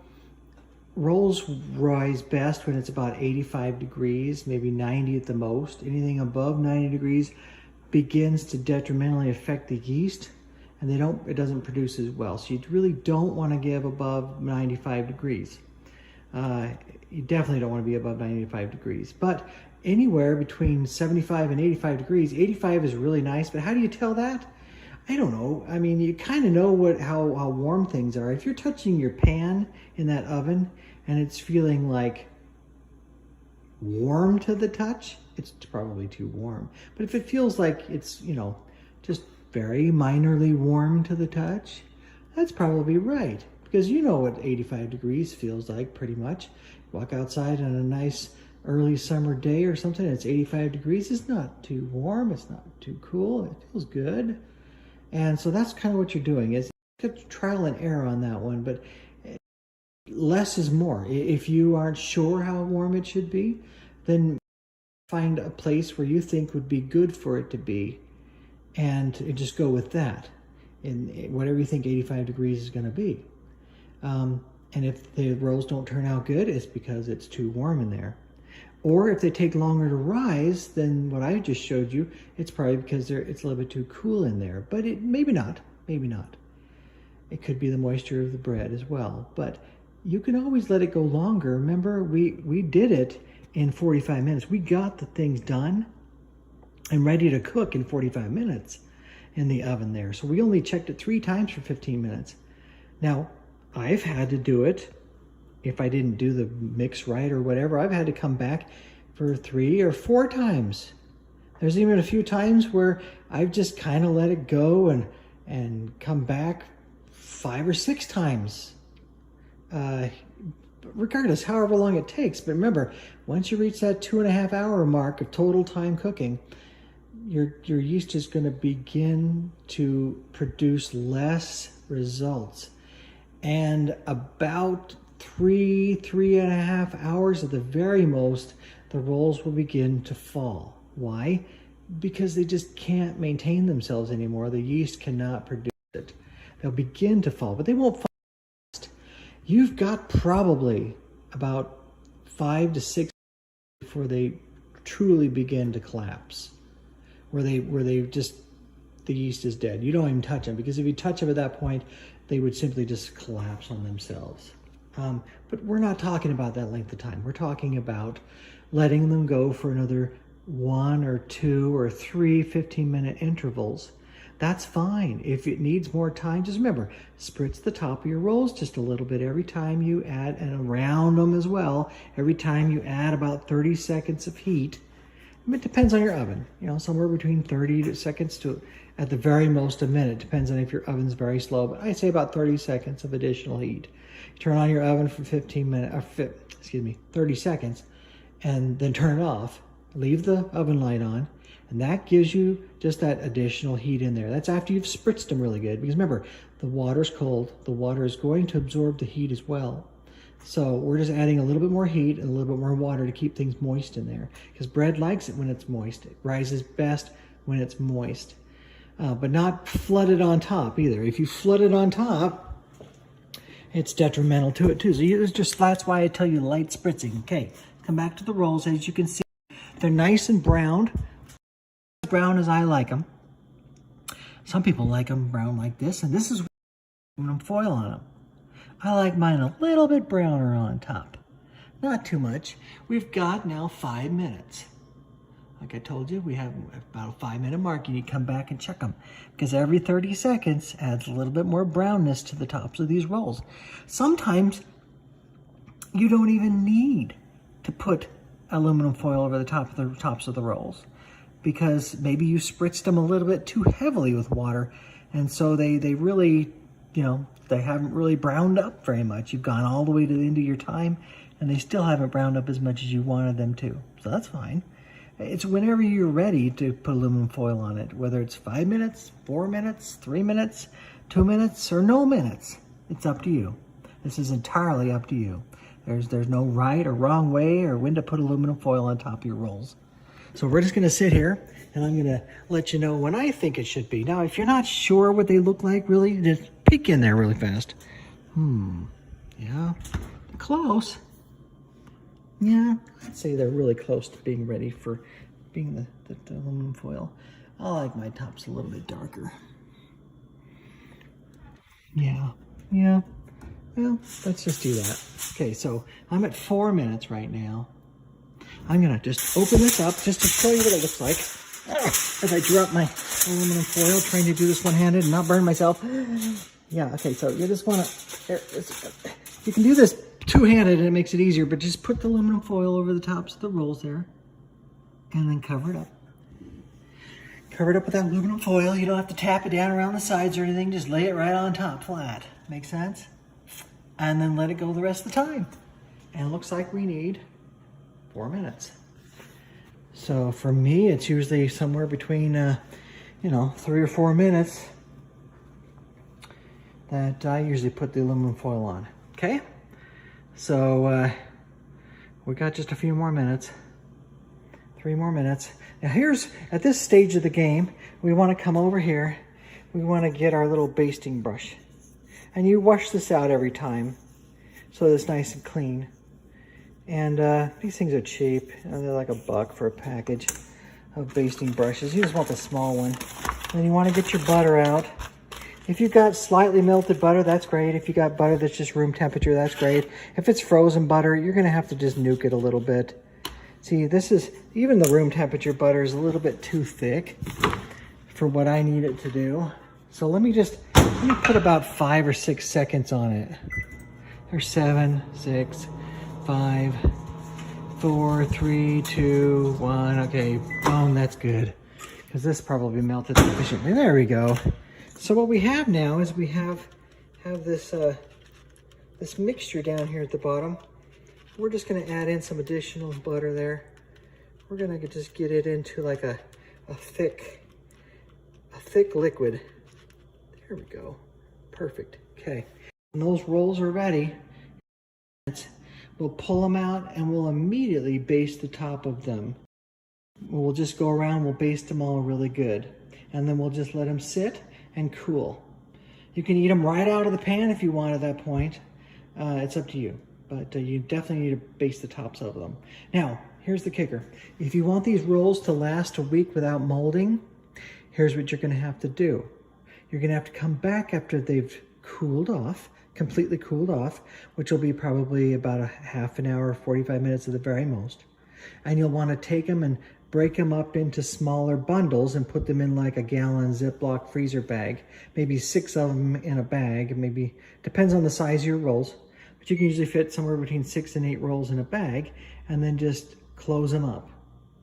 rolls rise best when it's about 85 degrees, maybe 90 at the most. Anything above 90 degrees begins to detrimentally affect the yeast, and it doesn't produce as well. So you really don't want to give above 95 degrees. You definitely don't want to be above 95 degrees, but anywhere between 75 and 85 degrees. 85 is really nice, but how do you tell that? I don't know. I mean, you kind of know how warm things are. If you're touching your pan in that oven and it's feeling like warm to the touch, it's probably too warm. But if it feels like it's, just very minorly warm to the touch, that's probably right. Because you know what 85 degrees feels like pretty much. Walk outside on a nice early summer day or something, it's 85 degrees. It's not too warm, it's not too cool, it feels good. And so that's kind of what you're doing, is trial and error on that one, but less is more. If you aren't sure how warm it should be, then find a place where you think would be good for it to be, and just go with that, and whatever you think 85 degrees is going to be. And if the rolls don't turn out good, it's because it's too warm in there. Or if they take longer to rise than what I just showed you, it's probably because it's a little bit too cool in there. But maybe not. It could be the moisture of the bread as well. But you can always let it go longer. Remember, we did it in 45 minutes. We got the things done and ready to cook in 45 minutes in the oven there. So we only checked it 3 times for 15 minutes. Now, I've had to do it. If I didn't do the mix right or whatever, I've had to come back for 3 or 4 times. There's even a few times where I've just kind of let it go and come back 5 or 6 times. Regardless, however long it takes. But remember, once you reach that 2.5 hour mark of total time cooking, your yeast is going to begin to produce less results. And about 3.5 hours at the very most, the rolls will begin to fall. Why? Because they just can't maintain themselves anymore. The yeast cannot produce it. They'll begin to fall, but they won't fall fast. You've got probably about 5 to 6 before they truly begin to collapse, where they just, the yeast is dead. You don't even touch them, because if you touch them at that point, they would simply just collapse on themselves. But we're not talking about that length of time. We're talking about letting them go for another 1 or 2 or 3 15-minute intervals. That's fine. If it needs more time, just remember, spritz the top of your rolls just a little bit every time you add, and around them as well, every time you add about 30 seconds of heat. It depends on your oven, somewhere between 30 seconds to, at the very most, a minute. Depends on if your oven's very slow, but I say about 30 seconds of additional heat. You turn on your oven for 30 seconds, and then turn it off. Leave the oven light on, and that gives you just that additional heat in there. That's after you've spritzed them really good, because remember, the water's cold. The water is going to absorb the heat as well. So we're just adding a little bit more heat and a little bit more water to keep things moist in there, because bread likes it when it's moist. It rises best when it's moist, but not flooded on top either. If you flood it on top, it's detrimental to it too. So that's why I tell you light spritzing. Okay, come back to the rolls. As you can see, they're nice and browned, as brown as I like them. Some people like them brown like this, and this is aluminum foil on them. I like mine a little bit browner on top. Not too much. We've got now 5 minutes. Like I told you, we have about a 5-minute mark. You need to come back and check them, because every 30 seconds adds a little bit more brownness to the tops of these rolls. Sometimes you don't even need to put aluminum foil over the tops of the rolls, because maybe you spritzed them a little bit too heavily with water, and so they really, they haven't really browned up very much. You've gone all the way to the end of your time, and they still haven't browned up as much as you wanted them to. So that's fine. It's whenever you're ready to put aluminum foil on it, whether it's 5 minutes, 4 minutes, 3 minutes, 2 minutes, or no minutes. It's up to you. This is entirely up to you. There's no right or wrong way or when to put aluminum foil on top of your rolls. So we're just gonna sit here and I'm gonna let you know when I think it should be. Now, if you're not sure what they look like, really, just peek in there really fast. Yeah, close. Yeah, I'd say they're really close to being ready for being the aluminum foil. I like my tops a little bit darker. Yeah. Well, let's just do that. Okay, so I'm at 4 minutes right now. I'm gonna just open this up just to show you what it looks like. As I drop my aluminum foil, trying to do this one-handed and not burn myself. Yeah, okay, so you just wanna, you can do this two-handed and it makes it easier, but just put the aluminum foil over the tops of the rolls there and then cover it up. Cover it up with that aluminum foil. You don't have to tap it down around the sides or anything. Just lay it right on top flat. Make sense? And then let it go the rest of the time. And it looks like we need 4 minutes. So for me, it's usually somewhere between, 3 or 4 minutes that I usually put the aluminum foil on. Okay? So we got just a few more minutes. 3 more minutes. Now here's, at this stage of the game, we want to come over here. We want to get our little basting brush. And you wash this out every time so that it's nice and clean. And these things are cheap. They're like $1 for a package of basting brushes. You just want the small one. And you want to get your butter out. If you've got slightly melted butter, that's great. If you got butter that's just room temperature, that's great. If it's frozen butter, you're going to have to just nuke it a little bit. See, this is, even the room temperature butter is a little bit too thick for what I need it to do. So let me put about 5 or 6 seconds on it. There's 7, 6, 5, 4, 3, 2, 1. Okay, boom, that's good. Because this probably melted sufficiently. There we go. So what we have now is we have this this mixture down here at the bottom. We're just going to add in some additional butter there. We're going to just get it into like a thick liquid. There we go. Perfect. Okay. When those rolls are ready, we'll pull them out and we'll immediately baste the top of them. We'll just go around, we'll baste them all really good. And then we'll just let them sit and cool. You can eat them right out of the pan if you want at that point. It's up to you. But you definitely need to baste the tops of them. Now, here's the kicker. If you want these rolls to last a week without molding, here's what you're going to have to do. You're going to have to come back after they've cooled off, completely cooled off, which will be probably about a half an hour, 45 minutes at the very most. And you'll want to take them and break them up into smaller bundles and put them in like a gallon Ziploc freezer bag. Maybe 6 of them in a bag, maybe, depends on the size of your rolls. But you can usually fit somewhere between 6 and 8 rolls in a bag and then just close them up.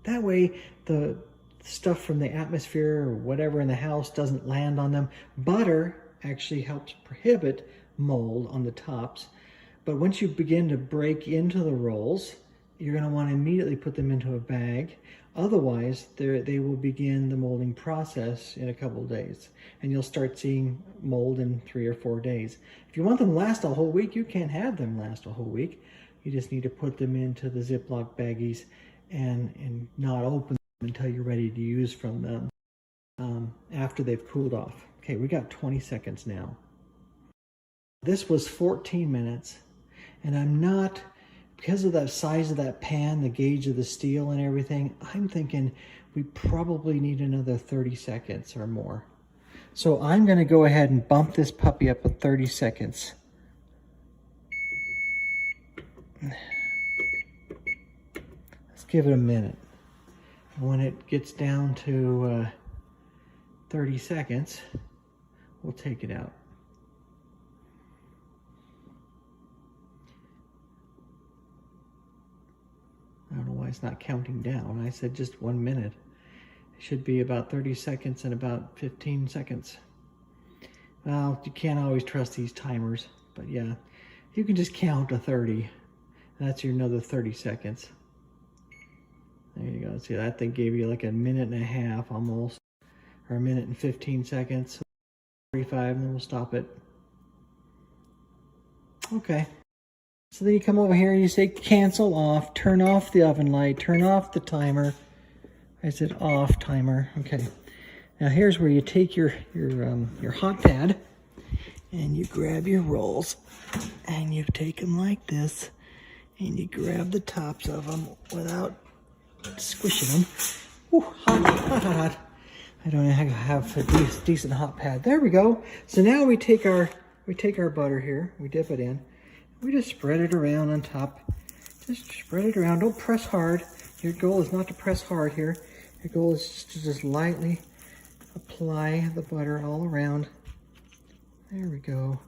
That way the stuff from the atmosphere or whatever in the house doesn't land on them. Butter actually helps prohibit mold on the tops. But once you begin to break into the rolls, you're going to want to immediately put them into a bag. Otherwise, they will begin the molding process in a couple of days. And you'll start seeing mold in 3 or 4 days. If you want them to last a whole week, you can't have them last a whole week. You just need to put them into the Ziploc baggies and not open them until you're ready to use from them after they've cooled off. Okay, we got 20 seconds now. This was 14 minutes, and I'm not, because of the size of that pan, the gauge of the steel and everything, I'm thinking we probably need another 30 seconds or more. So I'm going to go ahead and bump this puppy up with 30 seconds. Let's give it a minute. When it gets down to 30 seconds, we'll take it out. I don't know why it's not counting down. I said just 1 minute. It should be about 30 seconds and about 15 seconds. Well, you can't always trust these timers, but yeah, you can just count to 30 That's your another 30 seconds. There you go. See, that thing gave you like a minute and a half almost, or a minute and 15 seconds. 45, and then we'll stop it. Okay. So then you come over here and you say cancel off, turn off the oven light, turn off the timer. I said off timer. Okay. Now here's where you take your hot pad and you grab your rolls and you take them like this and you grab the tops of them without squishing them. Ooh, hot, hot, hot, hot. I don't have a decent hot pad. There we go. So now we take our butter here, we dip it in, we just spread it around on top. Just spread it around. Don't press hard. Your goal is not to press hard here. Your goal is to just lightly apply the butter all around. There we go.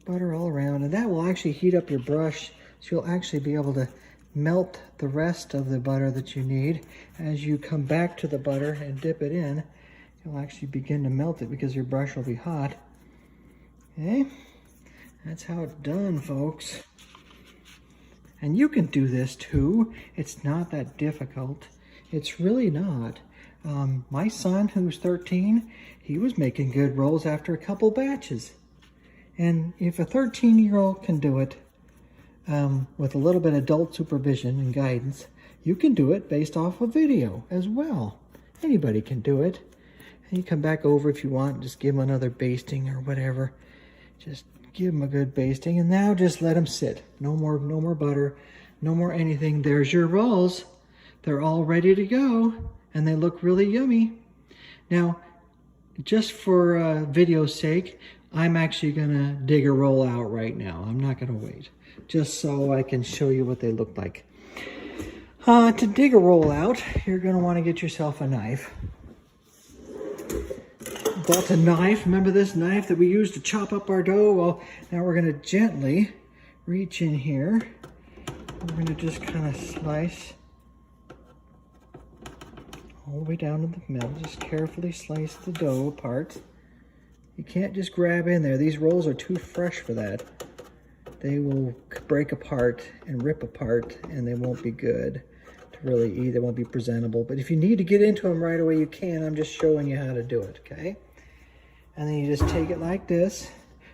Butter all around, and that will actually heat up your brush, so you'll actually be able to melt the rest of the butter that you need. As you come back to the butter and dip it in, you'll actually begin to melt it because your brush will be hot. Okay, that's how it's done, folks. And you can do this too. It's not that difficult. It's really not. My son, who's 13, he was making good rolls after a couple batches. And if a 13-year-old can do it with a little bit of adult supervision and guidance, you can do it based off a video as well. Anybody can do it. And you come back over if you want, just give them another basting or whatever. Just give them a good basting, and now just let them sit. No more butter, no more anything. There's your rolls. They're all ready to go, and they look really yummy. Now, just for video's sake, I'm actually gonna dig a roll out right now. I'm not gonna wait, just so I can show you what they look like. To dig a roll out, you're gonna wanna get yourself a knife. That's a knife. Remember this knife that we used to chop up our dough? Well, now we're gonna gently reach in here. We're gonna just kind of slice all the way down to the middle. Just carefully slice the dough apart. You can't just grab in there. These rolls are too fresh for that. They will break apart and rip apart, and they won't be good to really eat. They won't be presentable. But if you need to get into them right away, you can. I'm just showing you how to do it, okay? And then you just take it like this.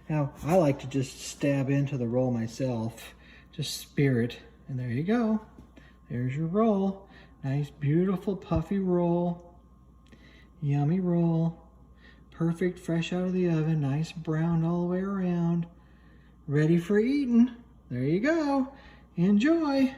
Now, I like to just stab into the roll myself. Just spear it. And there you go. There's your roll. Nice, beautiful, puffy roll. Yummy roll. Perfect, fresh out of the oven. Nice brown all the way around. Ready for eating. There you go. Enjoy.